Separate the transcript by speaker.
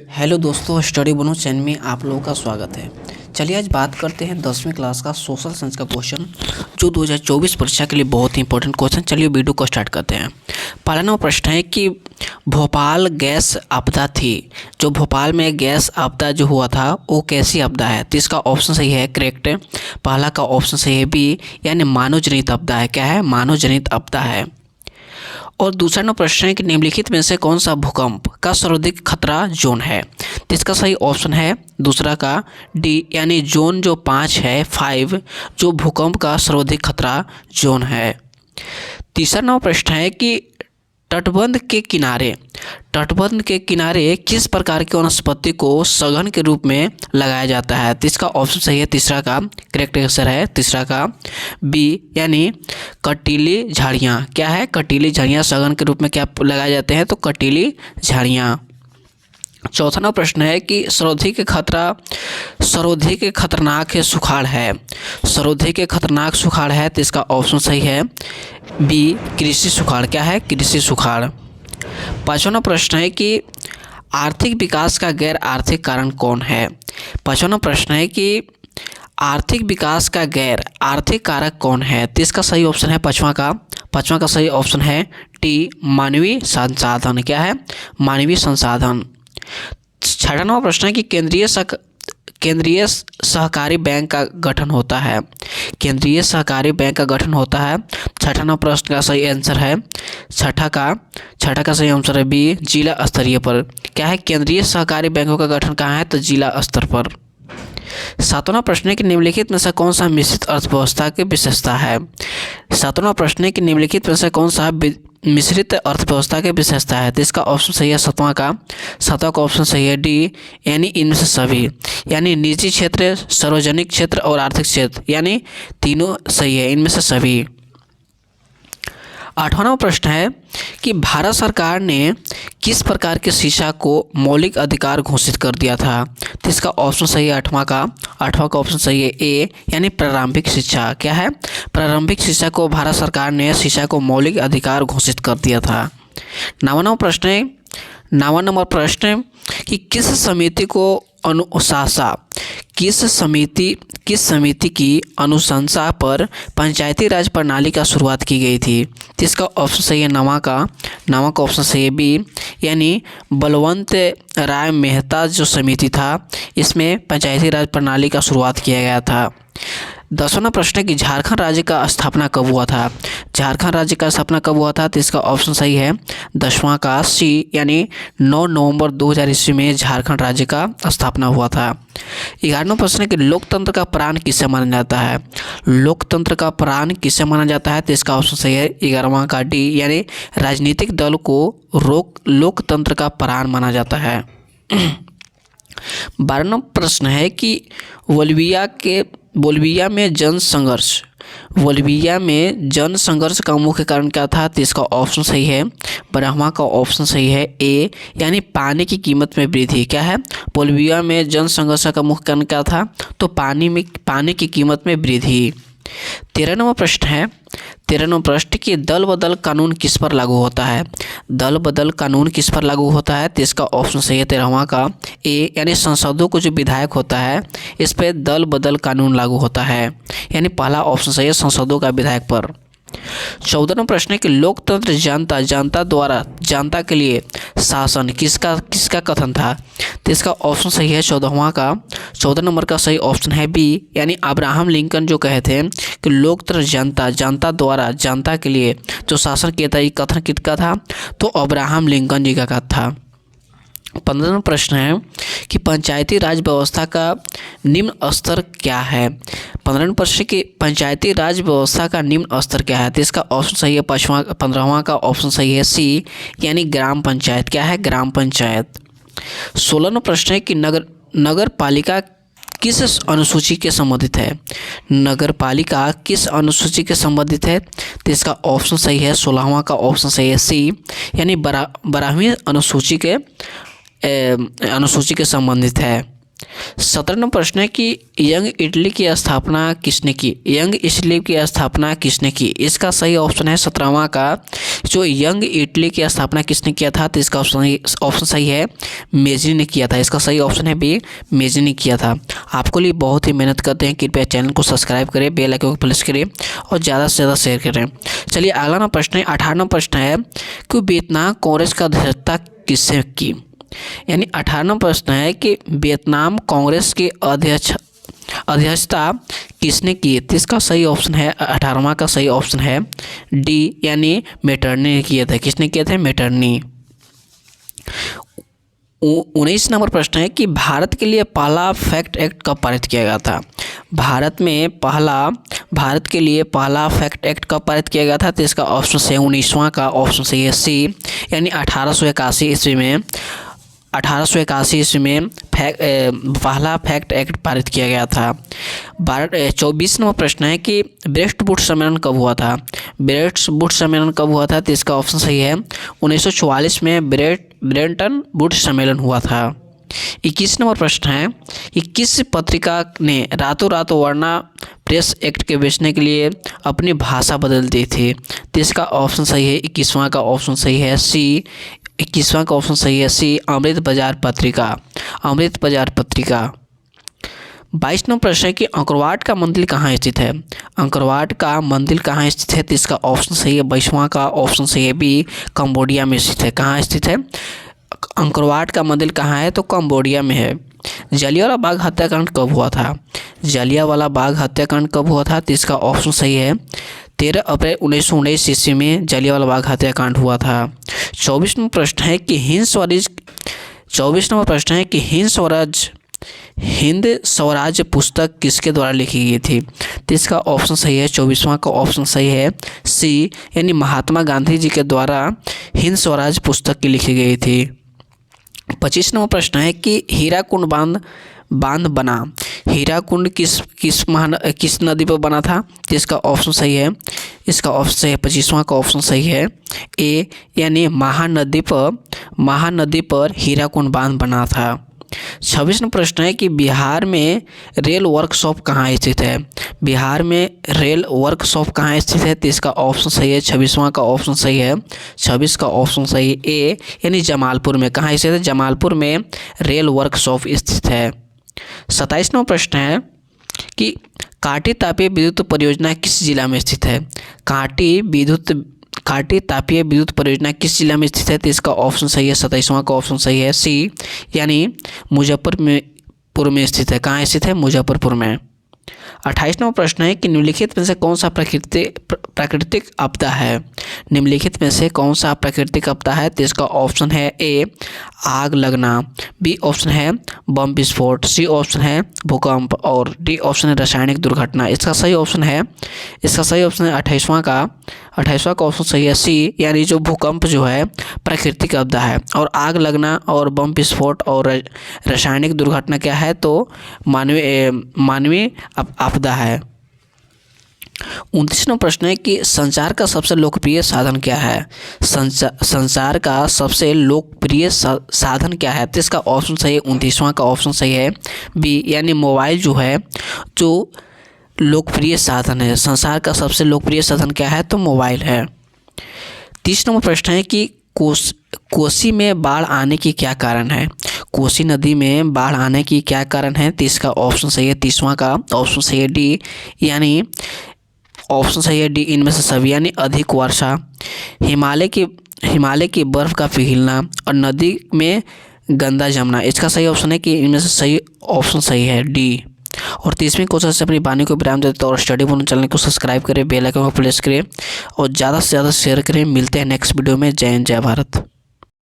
Speaker 1: Hello दोस्तों, study बनो channel में आप लोगों का स्वागत है। चलिए आज बात करते हैं 10वीं क्लास का सोशल साइंस का क्वेश्चन, जो 2024 परीक्षा के लिए बहुत ही इंपॉर्टेंट क्वेश्चन। चलिए वीडियो को स्टार्ट करते हैं। पहला नंबर प्रश्न है कि भोपाल गैस आपदा थी, जो भोपाल में गैस आपदा जो हुआ था वो कैसी आपदा है? तो इसका ऑप्शन सही है करेक्ट। पहला का ऑप्शन सही है बी, यानी मानव जनित आपदा है। क्या है? मानव जनित आपदा है। और दूसरा नंबर प्रश्न है कि निम्नलिखित में से कौन सा भूकंप का सर्वाधिक खतरा जोन है? तो इसका सही ऑप्शन है दूसरा का डी, यानी जोन जो 5 है 5, जो भूकंप का सर्वाधिक खतरा जोन है। तीसरा नंबर प्रश्न है कि तटबंध के किनारे किस प्रकार की वनस्पति को सघन के रूप में लगाया जाता है? तो इसका ऑप्शन सही है तीसरा का करेक्ट आंसर है तीसरा का बी, यानी कटीली झाड़ियाँ। क्या है? कटीली झाड़ियाँ सघन के रूप में क्या लगाए जाते हैं? तो कटीली झाड़ियाँ। चौथा नंबर प्रश्न है कि सर्वाधिक खतरनाक सुखाड़ है। सर्वाधिक खतरनाक सुखाड़ है, तो इसका ऑप्शन सही है बी, कृषि सुखाड़। क्या है? कृषि सुखाड़। पांचवा नंबर प्रश्न है कि आर्थिक विकास का गैर आर्थिक कारण कौन है? पांचवा नंबर प्रश्न है कि आर्थिक विकास का गैर आर्थिक कारक कौन है? तो इसका सही ऑप्शन है पांचवा का सही ऑप्शन है टी, मानवीय संसाधन। क्या है? मानवीय संसाधन। छठा नंबर प्रश्न है कि केंद्रीय सहकारी बैंक का गठन होता है। केंद्रीय सहकारी बैंक का गठन होता है। छठा नंबर प्रश्न का सही आंसर है छठा का सही आंसर है बी, जिला स्तरीय पर। क्या है? केंद्रीय सहकारी बैंकों का गठन कहाँ है? तो जिला स्तर पर। सातवां प्रश्न है कि निम्नलिखित में से कौन सा मिश्रित अर्थव्यवस्था की विशेषता है? सातवां प्रश्न है कि निम्नलिखित में से कौन सा मिश्रित अर्थव्यवस्था की विशेषता है? तो इसका ऑप्शन सही है सातवां का ऑप्शन सही है डी, यानी इनमें से सभी, यानी निजी क्षेत्र, सार्वजनिक क्षेत्र और आर्थिक क्षेत्र, यानी तीनों सही है, इनमें से सभी। आठवां नंबर प्रश्न है कि भारत सरकार ने किस प्रकार की शिक्षा को मौलिक अधिकार घोषित कर दिया था? तो इसका ऑप्शन सही है आठवां का ऑप्शन सही है ए, यानी प्रारंभिक शिक्षा। क्या है? प्रारंभिक शिक्षा को भारत सरकार ने शिक्षा को मौलिक अधिकार घोषित कर दिया था। नौवां नंबर प्रश्न कि किस समिति की अनुशंसा पर पंचायती राज प्रणाली का शुरुआत की गई थी? तो इसका ऑप्शन सही है नवा का ऑप्शन सही है बी, यानी बलवंत राय मेहता जो समिति था, इसमें पंचायती राज प्रणाली का शुरुआत किया गया था। 10वां प्रश्न है कि झारखंड राज्य का स्थापना कब हुआ था? झारखंड राज्य का स्थापना कब हुआ था? तो इसका ऑप्शन सही है 10वां का सी, यानी 9 नवंबर 2000 ईस्वी में झारखंड राज्य का स्थापना हुआ था। 11वां प्रश्न है कि लोकतंत्र का प्राण किसे माना जाता है? लोकतंत्र का प्राण किसे माना जाता है? तो इसका ऑप्शन सही है 11वां का डी, यानी राजनीतिक दल को लोकतंत्र का प्राण माना जाता है। 12वां प्रश्न है कि बोलिविया में जन संघर्ष का मुख्य कारण क्या था? तो इसका ऑप्शन सही है 12वां का ऑप्शन सही है ए, यानी पानी की कीमत में वृद्धि। क्या है? बोलिविया में जन संघर्ष का मुख्य कारण क्या था? तो पानी की कीमत में वृद्धि। 13वां प्रश्न कि दल बदल कानून किस पर लागू होता है? दल बदल कानून किस पर लागू होता है? तो इसका ऑप्शन सही है 13वां का ए, यानी संसदों को जो विधायक होता है इस पर दल बदल कानून लागू होता है, यानी पहला ऑप्शन सही है संसदों का विधायक पर। 14वां प्रश्न है कि लोकतंत्र जनता द्वारा जनता के लिए शासन किसका कथन था? तो इसका ऑप्शन सही है 14 नंबर का सही ऑप्शन है बी, यानी अब्राहम लिंकन जो कहे थे कि लोकतंत्र जनता द्वारा जनता के लिए जो शासन किया था, ये कथन किसका था? तो अब्राहम लिंकन जी का कथन था। 15वां प्रश्न है कि पंचायती राज व्यवस्था का निम्न स्तर क्या है? 15वां प्रश्न कि पंचायती राज व्यवस्था का निम्न स्तर क्या है? तो इसका ऑप्शन सही है 15वां का ऑप्शन सही है सी, यानी ग्राम पंचायत। क्या है? ग्राम पंचायत। 16वां प्रश्न है कि नगर पालिका किस अनुसूची के संबंधित है? नगर पालिका किस अनुसूची के संबंधित है? तो इसका ऑप्शन सही है 16वां का ऑप्शन सही है सी, यानी 12वीं अनुसूची के संबंधित है। 17 नंबर प्रश्न है कि यंग इटली की स्थापना किसने की। यंग इटली की स्थापना किसने की। इसका सही ऑप्शन है 17वां का, जो यंग इटली की स्थापना किसने किया था, तो इसका ऑप्शन सही है मेजनी ने किया था। इसका सही ऑप्शन है बी, मेजनी ने किया था। आपको लिए बहुत ही मेहनत करते हैं, कृपया चैनल को सब्सक्राइब करें, बेल आइकन को प्रेस करें और ज़्यादा से ज़्यादा शेयर करें। चलिए अगला नंबर प्रश्न है 18वां प्रश्न है कि वियतनाम कांग्रेस का अध्यक्षता किसने की। यानी 18वां प्रश्न है कि वियतनाम कांग्रेस की अध्यक्षता किसने की। तो इसका सही ऑप्शन है 18वां का सही ऑप्शन है डी, यानी मेटरनी ने किया था। किसने किया था, मेटरनी। 19 नंबर प्रश्न है कि भारत के लिए पहला फैक्ट एक्ट कब पारित किया गया था। भारत के लिए पहला फैक्ट एक्ट कब पारित किया गया था, तो इसका ऑप्शन से 19वां का ऑप्शन सही है सी, यानी 1881 ईस्वी में 1881 में पहला फैक्ट एक्ट पारित किया गया था। 24 नंबर प्रश्न है कि ब्रेस्ट बूट सम्मेलन कब हुआ था। ब्रेस्ट बूट सम्मेलन कब हुआ था, तो इसका ऑप्शन सही है 1944 में ब्रेंटन बूट सम्मेलन हुआ था। 21 नंबर प्रश्न है कि किस पत्रिका ने रातों रात वार्ना प्रेस एक्ट के बेचने के लिए अपनी भाषा बदल दी थी, तो इसका ऑप्शन सही है 21वां का ऑप्शन सही है सी, 21वां का ऑप्शन सही है सी, अमृत बाजार पत्रिका। अमृत बाजार पत्रिका। 22 नंबर प्रश्न है कि अंकरवाट का मंदिर कहाँ स्थित है। अंकरवाट का मंदिर कहाँ स्थित है, तो इसका ऑप्शन सही है 22वां का ऑप्शन सही है बी, कंबोडिया में स्थित है। कहाँ स्थित है, अंकरवाट का मंदिर कहाँ है, तो कंबोडिया में है। जलियांवाला बाग हत्याकांड कब हुआ था। जलियांवाला बाग हत्याकांड कब हुआ था, तो इसका ऑप्शन सही है 13 अप्रैल 1919 ईस्वी में जलियांवाला बाग हत्याकांड हुआ था। 24 नंबर प्रश्न है कि हिंद स्वराज पुस्तक किसके द्वारा लिखी गई थी, तो इसका ऑप्शन सही है 24वां का ऑप्शन सही है सी, यानी महात्मा गांधी जी के द्वारा हिंद स्वराज पुस्तक की लिखी गई थी। 25 नंबर प्रश्न है कि हीराकुंड बांध बना। हीराकुंड किस नदी पर बना था, तो इसका ऑप्शन सही है, इसका ऑप्शन सही है 25वां का ऑप्शन सही है ए, यानी महानदी पर हीराकुंड बांध बना था। 26वां प्रश्न है कि बिहार में रेल वर्कशॉप कहाँ स्थित है। बिहार में रेल वर्कशॉप कहाँ स्थित है, तो इसका ऑप्शन सही है 26वां का ऑप्शन सही है 26 का ऑप्शन सही ए, यानी जमालपुर में। कहाँ स्थित है, जमालपुर में रेल वर्कशॉप स्थित है। 27 नंबर प्रश्न है कि कांटी तापीय विद्युत परियोजना किस जिला में स्थित है। कांटी तापीय विद्युत परियोजना किस जिला में स्थित है, तो इसका ऑप्शन सही है 27वां का ऑप्शन सही है सी, यानी मुजफ्फरपुर में स्थित है। कहाँ स्थित है, मुजफ्फरपुर में। 28 नंबर प्रश्न है कि निम्नलिखित में से कौन सा प्राकृतिक आपदा है। निम्नलिखित में से कौन सा प्राकृतिक आपदा है, तो इसका ऑप्शन है ए, आग लगना, बी ऑप्शन है बम विस्फोट, सी ऑप्शन है भूकंप और डी ऑप्शन है रासायनिक दुर्घटना। इसका सही ऑप्शन है 28वां का ऑप्शन सही है सी, यानी जो भूकंप जो है प्राकृतिक आपदा है और आग लगना और बम विस्फोट और रासायनिक दुर्घटना क्या है, तो मानवीय आपदा है। 29 नंबर प्रश्न है कि संचार का सबसे लोकप्रिय साधन क्या है। संचार का सबसे लोकप्रिय साधन क्या है, तो इसका ऑप्शन सही है 29वां का ऑप्शन सही है बी, यानी मोबाइल जो है जो लोकप्रिय साधन है। संचार का सबसे लोकप्रिय साधन क्या है, तो मोबाइल है। 30 नंबर प्रश्न है कि कोसी में बाढ़ आने की क्या कारण है। कोसी नदी में बाढ़ आने की क्या कारण है, तो इसका ऑप्शन सही है 30वां का ऑप्शन सही है डी, यानी ऑप्शन सही है डी, इनमें से सभी, यानी अधिक वर्षा, हिमालय की बर्फ़ का पिघलना और नदी में गंदा जमना। इसका सही ऑप्शन है कि इनमें से सही ऑप्शन सही है डी। और 30वीं क्वेश्चन से अपनी वाणी को विराम देते हैं और स्टडी बोनस चैनल को सब्सक्राइब करें, बेल आइकन को प्रेस करें और ज़्यादा से ज़्यादा शेयर करें। मिलते हैं नेक्स्ट वीडियो में। जय हिंद, जय भारत।